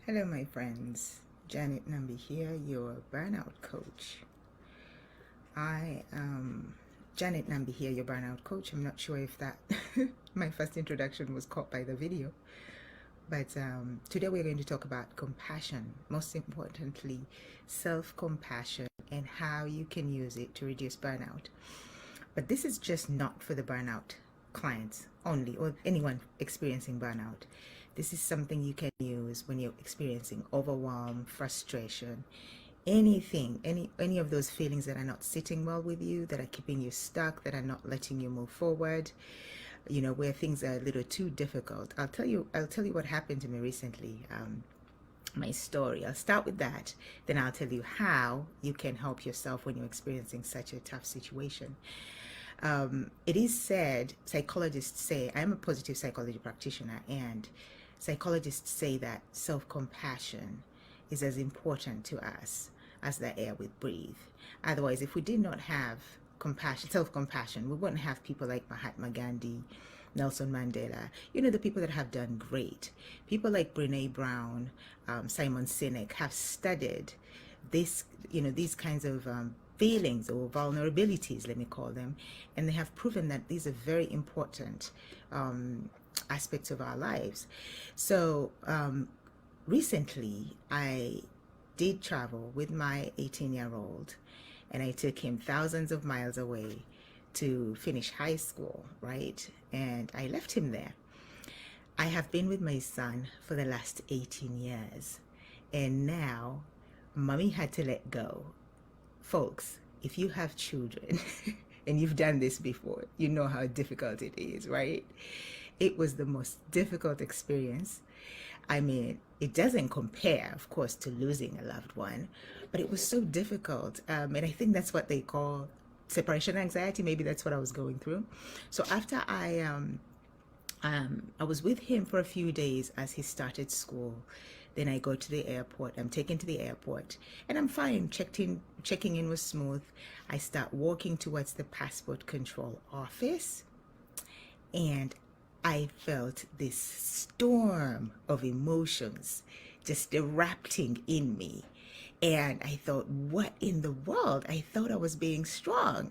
Hello, my friends. Janet Nambi here, your burnout coach. I am Janet Nambi here, your burnout coach. I'm not sure if that my first introduction was caught by the video, but today we're going to talk about compassion. Most importantly, self-compassion and how you can use it to reduce burnout. But this is just not for the burnout clients only or anyone experiencing burnout. This is something you can use when you're experiencing overwhelm, frustration, anything, any of those feelings that are not sitting well with you, that are keeping you stuck, that are not letting you move forward, where things are a little too difficult. I'll tell you what happened to me recently. My story. I'll start with that. Then I'll tell you how you can help yourself when you're experiencing such a tough situation. It is said, psychologists say, I'm a positive psychology practitioner, and psychologists say that self-compassion is as important to us as the air we breathe. Otherwise, if we did not have compassion, self-compassion, we wouldn't have people like Mahatma Gandhi, Nelson Mandela, the people that have done great. People like Brene Brown, Simon Sinek have studied these kinds of feelings or vulnerabilities, let me call them, and they have proven that these are very important aspects of our lives. So recently, I did travel with my 18-year-old, and I took him thousands of miles away to finish high school, right? And I left him there. I have been with my son for the last 18 years, and now mommy had to let go. Folks, if you have children and you've done this before, you know how difficult it is, right? It was the most difficult experience. I mean, it doesn't compare, of course, to losing a loved one, but it was so difficult. And I think that's what they call separation anxiety. Maybe that's what I was going through. So after I was with him for a few days as he started school. Then I go to the airport. I'm taken to the airport, and I'm fine. Checking in was smooth. I start walking towards the passport control office, and I felt this storm of emotions just erupting in me. And I thought, what in the world? I thought I was being strong.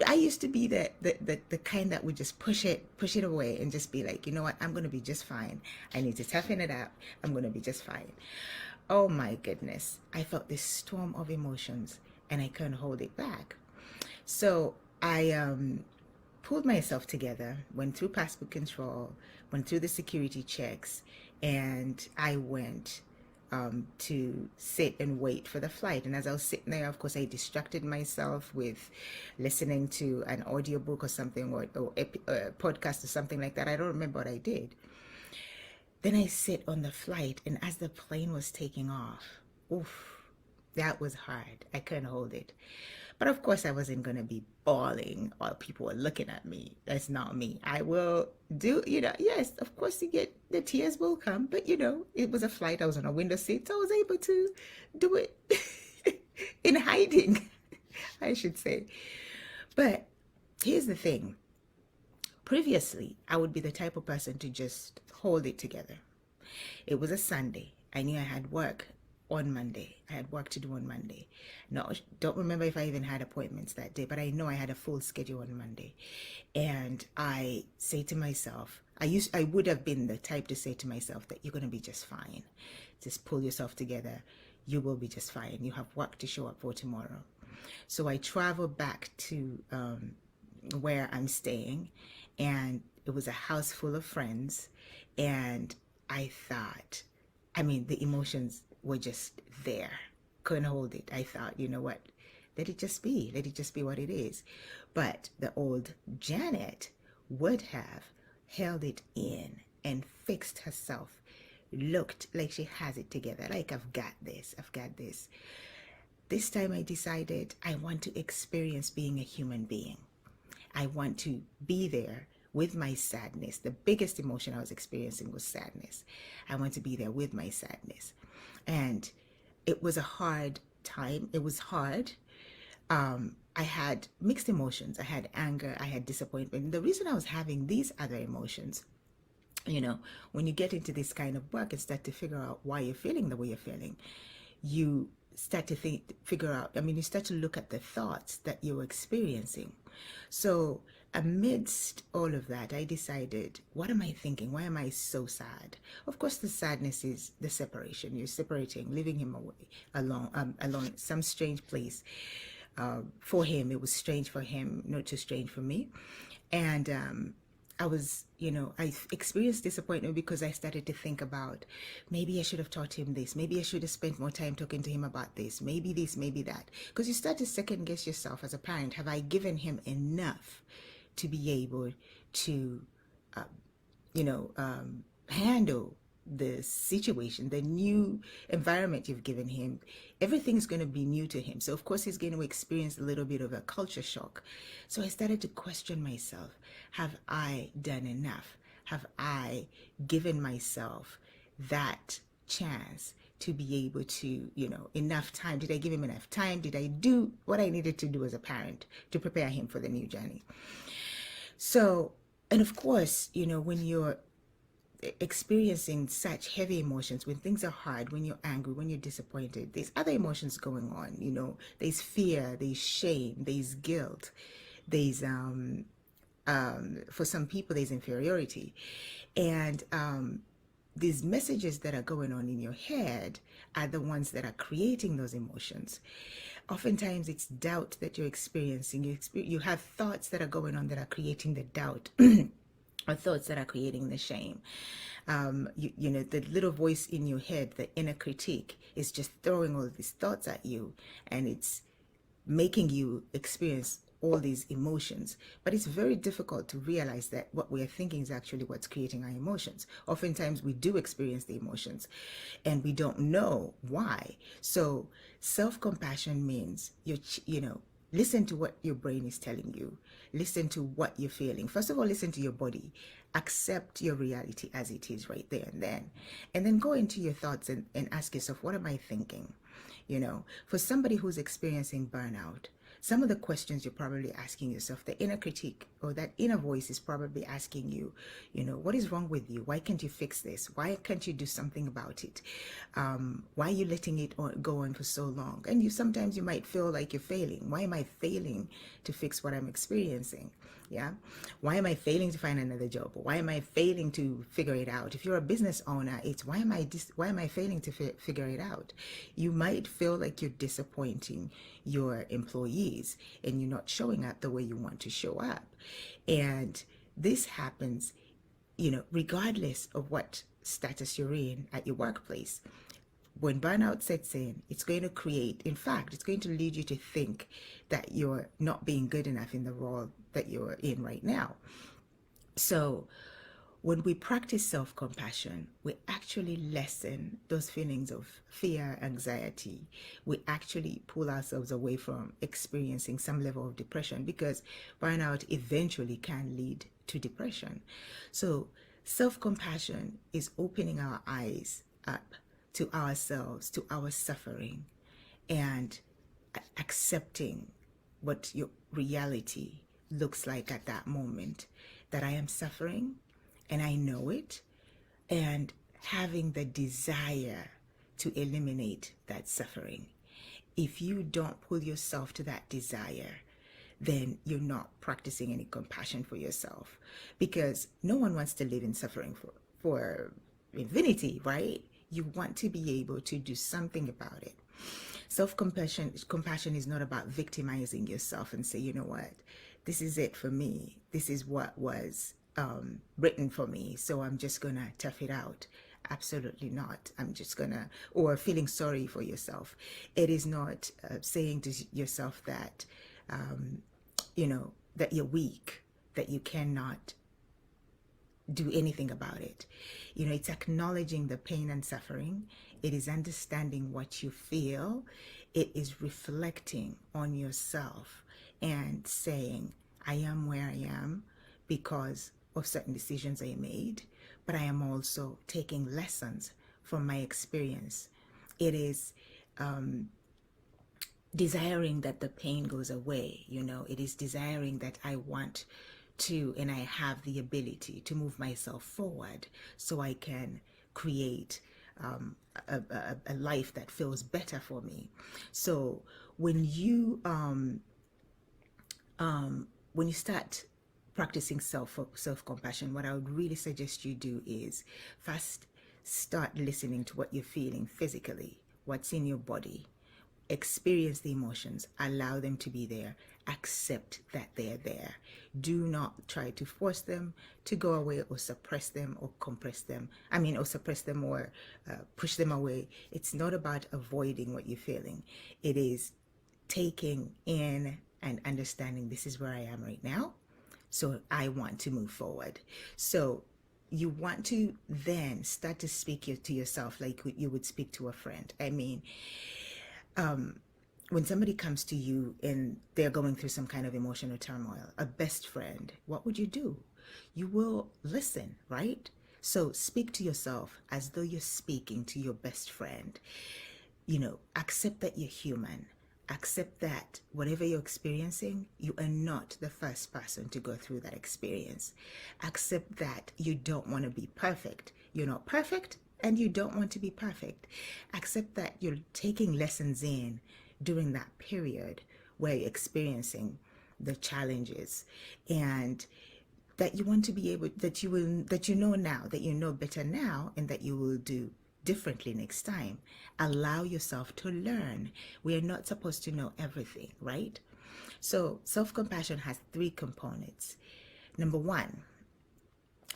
I used to be the kind that would just push it away and just be like, you know what, I'm going to be just fine. I need to toughen it up. I'm going to be just fine. Oh my goodness. I felt this storm of emotions and I couldn't hold it back. So I pulled myself together, went through passport control, went through the security checks, and I went to sit and wait for the flight. And as I was sitting there, of course, I distracted myself with listening to an audiobook or something, or a podcast or something like that. I don't remember what I did. Then I sit on the flight, and as the plane was taking off, oof, that was hard. I couldn't hold it. But of course, I wasn't going to be bawling while people were looking at me. That's not me. I will do, yes, of course, the tears will come, but it was a flight. I was on a window seat, so I was able to do it in hiding, I should say. But here's the thing. Previously, I would be the type of person to just hold it together. It was a Sunday. I knew I had work on Monday. I had work to do on Monday. No, don't remember if I even had appointments that day, but I know I had a full schedule on Monday. And I say to myself, I would have been the type to say to myself that you're going to be just fine. Just pull yourself together. You will be just fine. You have work to show up for tomorrow. So I travel back to where I'm staying, and it was a house full of friends. And I thought, the emotions were just there. Couldn't hold it. I thought, you know what? Let it just be. Let it just be what it is. But the old Janet would have held it in and fixed herself. Looked like she has it together. Like, I've got this. I've got this. This time I decided I want to experience being a human being. I want to be there with my sadness. The biggest emotion I was experiencing was sadness. I want to be there with my sadness. And it was a hard time. It was hard. I had mixed emotions. I had anger. I had disappointment. The reason I was having these other emotions You know, when you get into this kind of work and start to figure out why you're feeling the way you're feeling, you start to figure out, I mean, you start to look at the thoughts that you're experiencing. So amidst all of that, I decided, what am I thinking? Why am I so sad? Of course, the sadness is the separation. You're separating, leaving him away, alone, some strange place. For him, it was strange for him, not too strange for me. And I was, I experienced disappointment because I started to think about, maybe I should have taught him this. Maybe I should have spent more time talking to him about this, maybe that. Because you start to second guess yourself as a parent. Have I given him enough to be able to, uh, handle the situation, the new environment you've given him? Everything's going to be new to him. So, of course, he's going to experience a little bit of a culture shock. So, I started to question myself. Have I done enough? Have I given myself that chance to be able to, enough time? Did I give him enough time? Did I do what I needed to do as a parent to prepare him for the new journey? So, and of course, when you're experiencing such heavy emotions, when things are hard, when you're angry, when you're disappointed, there's other emotions going on. There's fear, there's shame, there's guilt, there's for some people there's inferiority, and these messages that are going on in your head are the ones that are creating those emotions. Oftentimes it's doubt that you're experiencing. You have thoughts that are going on that are creating the doubt or thoughts that are creating the shame. The little voice in your head, the inner critique, is just throwing all these thoughts at you, and it's making you experience all these emotions. But it's very difficult to realize that what we are thinking is actually what's creating our emotions. Oftentimes we do experience the emotions and we don't know why. So self-compassion means listen to what your brain is telling you. Listen to what you're feeling. First of all, listen to your body. Accept your reality as it is right there and then. And then go into your thoughts and ask yourself, what am I thinking? For somebody who's experiencing burnout, some of the questions you're probably asking yourself, the inner critique or that inner voice is probably asking you, what is wrong with you? Why can't you fix this? Why can't you do something about it? Why are you letting it go on for so long? And sometimes you might feel like you're failing. Why am I failing to fix what I'm experiencing? Yeah. Why am I failing to find another job? Why am I failing to figure it out? If you're a business owner, it's why am I failing to figure it out? You might feel like you're disappointing your employees and you're not showing up the way you want to show up. And this happens, regardless of what status you're in at your workplace. When burnout sets in, it's going to lead you to think that you're not being good enough in the role that you're in right now. So when we practice self-compassion, we actually lessen those feelings of fear, anxiety. We actually pull ourselves away from experiencing some level of depression, because burnout eventually can lead to depression. So self-compassion is opening our eyes up to ourselves, to our suffering, and accepting what your reality looks like at that moment, that I am suffering and I know it, and having the desire to eliminate that suffering. If you don't pull yourself to that desire, then you're not practicing any compassion for yourself, because no one wants to live in suffering for infinity, right? You want to be able to do something about it. Compassion is not about victimizing yourself and say, you know what, this is it for me. This is what was written for me, so I'm just gonna tough it out. Absolutely not. I'm just gonna, or feeling sorry for yourself. It is not saying to yourself that, that you're weak, that you cannot do anything about it. It's acknowledging the pain and suffering. It is understanding what you feel. It is reflecting on yourself and saying, I am where I am because of certain decisions I made, but I am also taking lessons from my experience. It is desiring that the pain goes away. It is desiring that I want and I have the ability to move myself forward so I can create a life that feels better for me. So when you when you start practicing self compassion, what I would really suggest you do is first start listening to what you're feeling physically, what's in your body. Experience the emotions, allow them to be there, accept that they're there. Do not try to force them to go away or suppress them or compress them. Or suppress them or push them away. It's not about avoiding what you're feeling, it is taking in and understanding this is where I am right now. So I want to move forward. So you want to then start to speak to yourself like you would speak to a friend. When somebody comes to you and they're going through some kind of emotional turmoil, a best friend, what would you do? You will listen, right? So speak to yourself as though you're speaking to your best friend. Accept that you're human. Accept that whatever you're experiencing, you are not the first person to go through that experience. Accept that you don't want to be perfect. You're not perfect and you don't want to be perfect. Accept that you're taking lessons in during that period where you're experiencing the challenges, and that you want to be able, that you know now, that you know better now, and that you will do differently next time. Allow yourself to learn. We are not supposed to know everything, right? So self-compassion has 3 components. Number 1,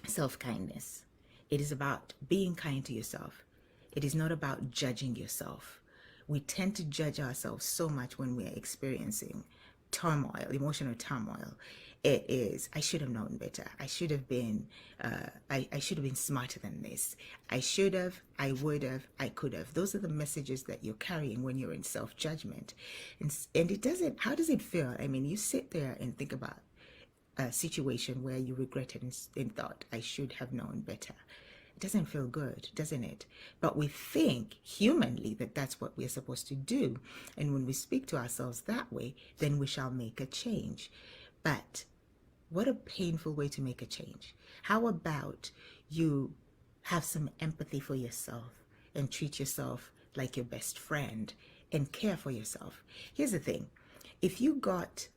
self-kindness. It is about being kind to yourself. It is not about judging yourself. We tend to judge ourselves so much when we are experiencing turmoil, emotional turmoil. It is, I should have known better. I should have been, I should have been smarter than this. I should have, I would have, I could have. Those are the messages that you're carrying when you're in self-judgment. And it doesn't, how does it feel? You sit there and think about a situation where you regretted and thought, I should have known better. It doesn't feel good, doesn't it? But we think humanly that that's what we're supposed to do. And when we speak to ourselves that way, then we shall make a change. But what a painful way to make a change. How about you have some empathy for yourself and treat yourself like your best friend and care for yourself? Here's the thing. If you got,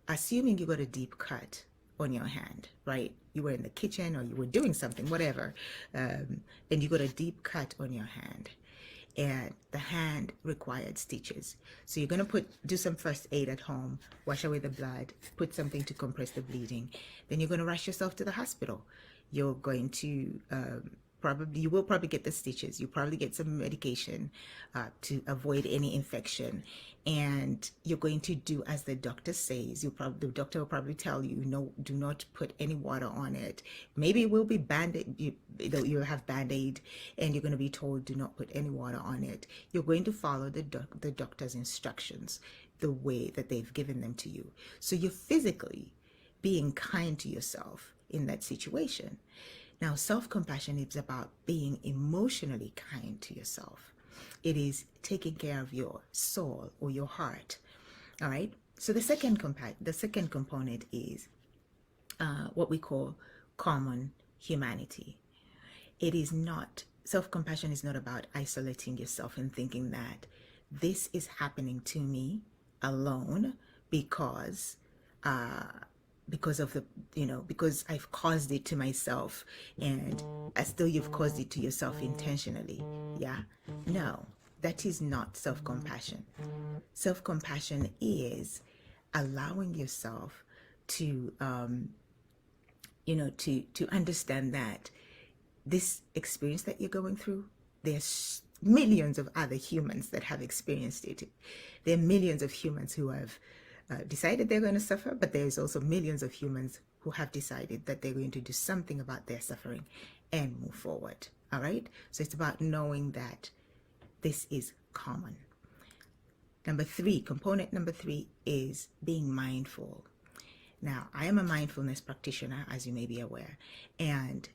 assuming you got a deep cut on your hand, right? You were in the kitchen or you were doing something, whatever, and you got a deep cut on your hand, and the hand required stitches. So you're going to do some first aid at home, wash away the blood, put something to compress the bleeding. Then you're going to rush yourself to the hospital. You're going to you will probably get the stitches. You probably get some medication to avoid any infection, and you're going to do as the doctor says. The doctor will probably tell you, no, do not put any water on it. Maybe it will be band-aid. You'll have band-aid, and you're going to be told, do not put any water on it. You're going to follow the doctor's instructions the way that they've given them to you. So you're physically being kind to yourself in that situation. Now, self-compassion is about being emotionally kind to yourself. It is taking care of your soul or your heart. All right. So the second component is what we call common humanity. It is not, self-compassion is not about isolating yourself and thinking that this is happening to me alone because of the, because I've caused it to myself, and as though you've caused it to yourself intentionally. Yeah. No, that is not self-compassion. Self-compassion is allowing yourself to, to understand that this experience that you're going through, there's millions of other humans that have experienced it. There are millions of humans who have decided they're going to suffer, but there's also millions of humans who have decided that they're going to do something about their suffering and move forward. All right? So it's about knowing that this is common. Component number 3 is being mindful. Now, I am a mindfulness practitioner, as you may be aware, and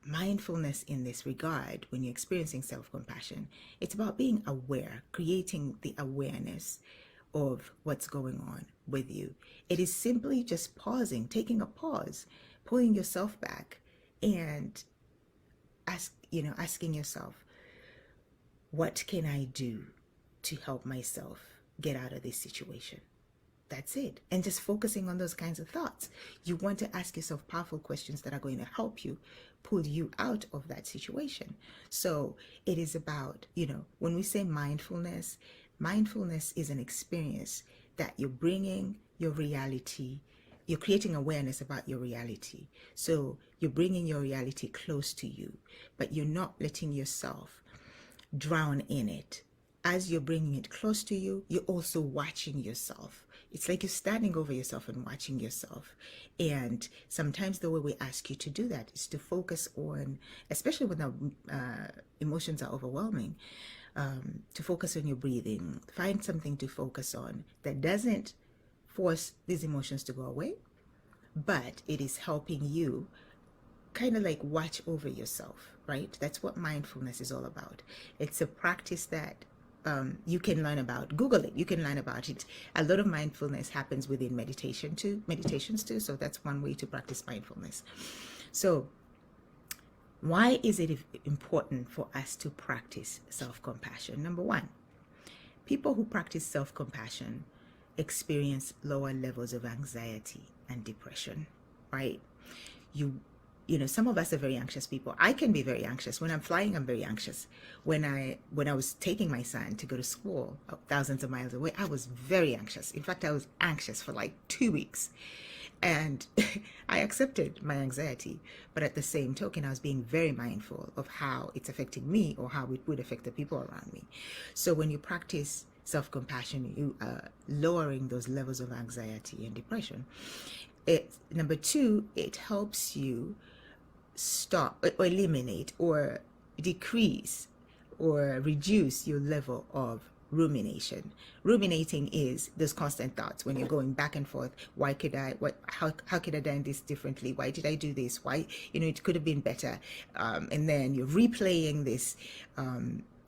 mindfulness in this regard, when you're experiencing self-compassion, it's about being aware, creating the awareness of what's going on with you. It is simply just pausing, taking a pause, pulling yourself back, and asking yourself, what can I do to help myself get out of this situation? That's it. And just focusing on those kinds of thoughts. You want to ask yourself powerful questions that are going to help you pull you out of that situation. So it is about, when we say mindfulness, mindfulness is an experience that you're bringing your reality, you're creating awareness about your reality. So you're bringing your reality close to you, but you're not letting yourself drown in it. As you're bringing it close to you, you're also watching yourself. It's like you're standing over yourself and watching yourself. And sometimes the way we ask you to do that is to focus on, especially when the emotions are overwhelming, to focus on your breathing. Find something to focus on that doesn't force these emotions to go away, but it is helping you kind of like watch over yourself, right? That's what mindfulness is all about. It's a practice that you can learn about. Google it. You can learn about it. A lot of mindfulness happens within meditations too. So that's one way to practice mindfulness. So why is it important for us to practice self-compassion? Number one, people who practice self-compassion experience lower levels of anxiety and depression, right? Some of us are very anxious people. I can be very anxious. When I'm flying, I'm very anxious. When I was taking my son to go to school thousands of miles away, I was very anxious. In fact, I was anxious for like 2 weeks. And I accepted my anxiety. But at the same token, I was being very mindful of how it's affecting me or how it would affect the people around me. So when you practice self-compassion, you are lowering those levels of anxiety and depression. Number two, it helps you stop or eliminate or decrease or reduce your level of rumination. Ruminating is those constant thoughts when you're going back and forth. Why could I, how could I done this differently? Why did I do this? Why, it could have been better. And then you're replaying this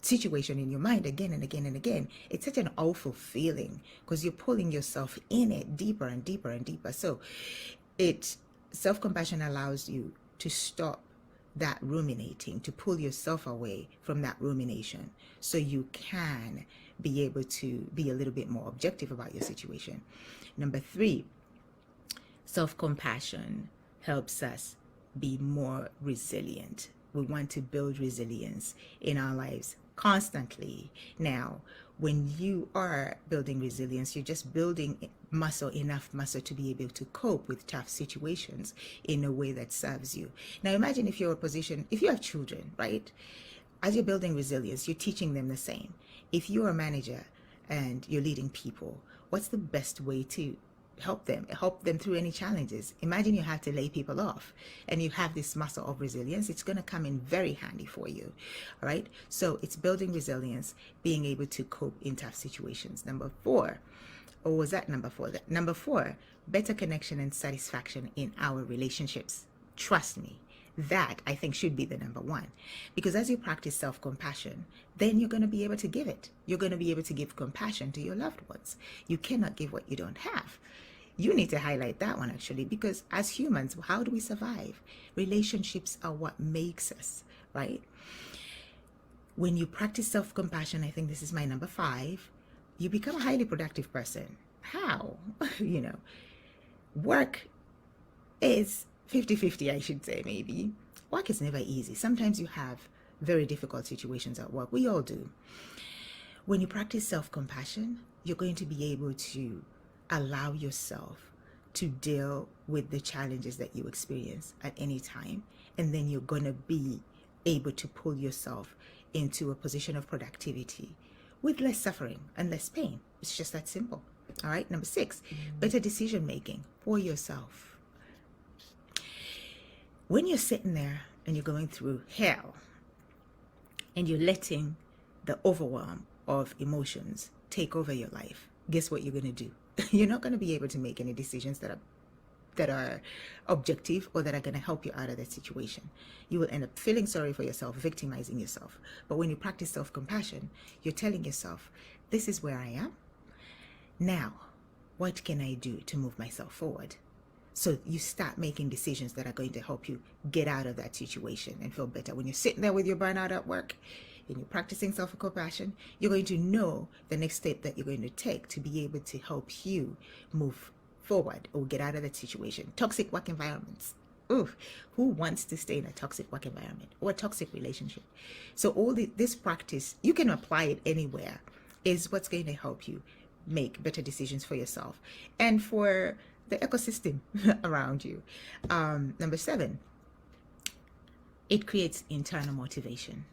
situation in your mind again and again and again. It's such an awful feeling because you're pulling yourself in it deeper and deeper and deeper. So self-compassion allows you to stop that ruminating, to pull yourself away from that rumination so you can be able to be a little bit more objective about your situation. Number three, self-compassion helps us be more resilient. We want to build resilience in our lives constantly. Now, when you are building resilience, you're just building enough muscle to be able to cope with tough situations in a way that serves you. Now, imagine if you have children, right? As you're building resilience, you're teaching them the same. If you're a manager and you're leading people, what's the best way to help them through any challenges? Imagine you have to lay people off and you have this muscle of resilience. It's going to come in very handy for you. All right. So it's building resilience, being able to cope in tough situations. Number four, or was that number four? Number four, better connection and satisfaction in our relationships. Trust me, that I think should be the number one, because as you practice self-compassion, then you're going to be able to give it. You're going to be able to give compassion to your loved ones. You cannot give what you don't have. You need to highlight that one actually, because as humans, how do we survive? Relationships are what makes us, right? When you practice self-compassion, I think this is my number five, you become a highly productive person. How? Work is 50-50, I should say, maybe. Work is never easy. Sometimes you have very difficult situations at work. We all do. When you practice self-compassion, you're going to be able to allow yourself to deal with the challenges that you experience at any time. And then you're going to be able to pull yourself into a position of productivity with less suffering and less pain. It's just that simple. All right. Number six, better decision making for yourself. When you're sitting there and you're going through hell and you're letting the overwhelm of emotions take over your life, guess what you're going to do? You're not going to be able to make any decisions that are objective or that are going to help you out of that situation. You will end up feeling sorry for yourself, victimizing yourself. But when you practice self-compassion, you're telling yourself, this is where I am. Now, what can I do to move myself forward? So you start making decisions that are going to help you get out of that situation and feel better. When you're sitting there with your burnout at work and you're practicing self-compassion, you're going to know the next step that you're going to take to be able to help you move forward or get out of that situation. Toxic work environments. Oof, who wants to stay in a toxic work environment or a toxic relationship? So this practice, you can apply it anywhere, is what's going to help you make better decisions for yourself and for the ecosystem around you. Number 7, it creates internal motivation.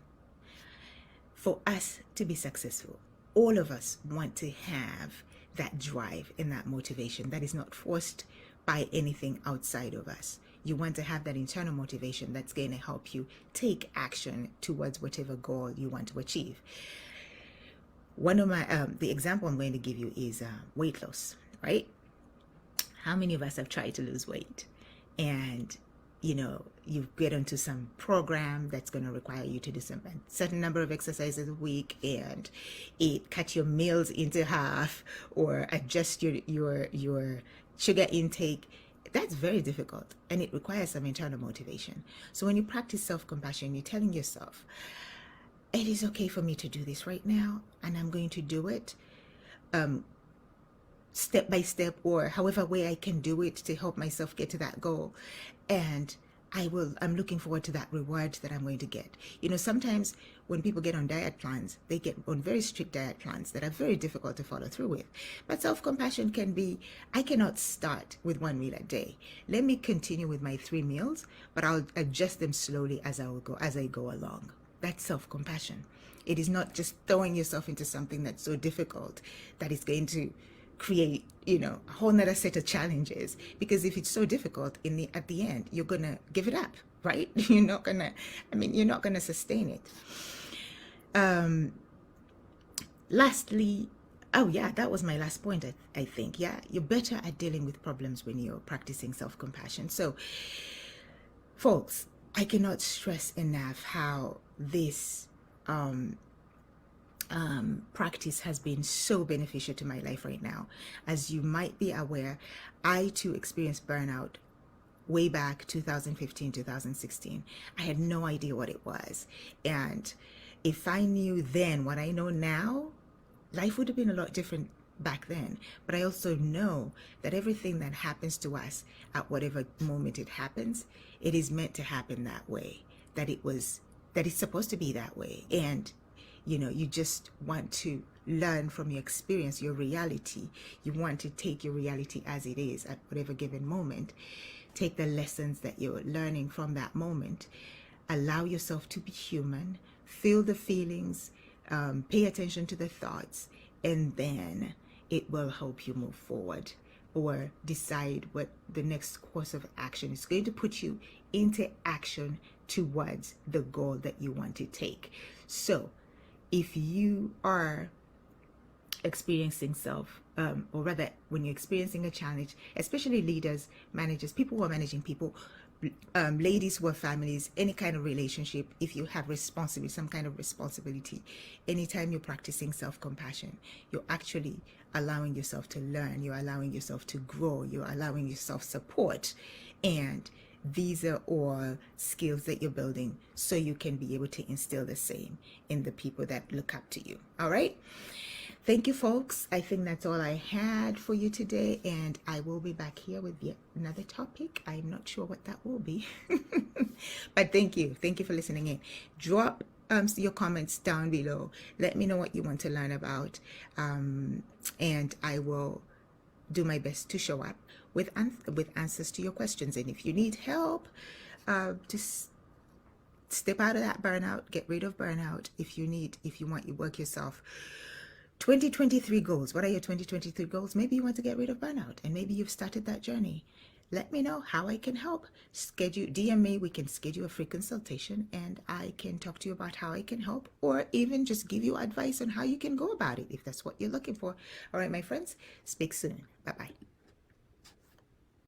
For us to be successful, all of us want to have that drive and that motivation that is not forced by anything outside of us. You want to have that internal motivation that's going to help you take action towards whatever goal you want to achieve. One of my, the example I'm going to give you is weight loss, right? How many of us have tried to lose weight and you get into some program that's going to require you to do a certain number of exercises a week, and it cut your meals into half or adjust your sugar intake. That's very difficult, and it requires some internal motivation. So when you practice self-compassion, you're telling yourself, it is okay for me to do this right now, and I'm going to do it step by step, or however way I can do it to help myself get to that goal. And I'm looking forward to that reward that I'm going to get. Sometimes when people get on diet plans, they get on very strict diet plans that are very difficult to follow through with. But self-compassion can be, I cannot start with 1 meal a day. Let me continue with my 3 meals, but I'll adjust them slowly as I go along. That's self-compassion. It is not just throwing yourself into something that's so difficult that it's going to create a whole nother set of challenges, because if it's so difficult at the end, you're gonna give it up, right? You're not gonna sustain it. Lastly, oh yeah, that was my last point. I think, yeah, you're better at dealing with problems when you're practicing self-compassion. So folks, I cannot stress enough how this practice has been so beneficial to my life right now. As you might be aware, I too experienced burnout way back 2015, 2016. I had no idea what it was. And if I knew then what I know now, life would have been a lot different back then. But I also know that everything that happens to us at whatever moment it happens, it is meant to happen that way, that it's supposed to be that way. And you just want to learn from your experience, your reality. You want to take your reality as it is at whatever given moment. Take the lessons that you're learning from that moment. Allow yourself to be human. Feel the feelings. Pay attention to the thoughts. And then it will help you move forward or decide what the next course of action is going to put you into action towards the goal that you want to take. So if you are experiencing or rather when you're experiencing a challenge, especially leaders, managers, people who are managing people, ladies who have families, any kind of relationship, if you have some kind of responsibility, anytime you're practicing self-compassion, you're actually allowing yourself to learn, you're allowing yourself to grow, you're allowing yourself support. And these are all skills that you're building so you can be able to instill the same in the people that look up to you. All right. Thank you, folks. I think that's all I had for you today, and I will be back here with yet another topic. I'm not sure what that will be, but thank you. Thank you for listening in. Drop your comments down below. Let me know what you want to learn about, and I will do my best to show up with answers to your questions. And if you need help to step out of that burnout, get rid of burnout, if you want, you work yourself 2023 goals. What are your 2023 goals? Maybe you want to get rid of burnout, and maybe you've started that journey. Let me know how I can help. DM me. We can schedule a free consultation, and I can talk to you about how I can help, or even just give you advice on how you can go about it if that's what you're looking for. All right, my friends, speak soon. Bye-bye.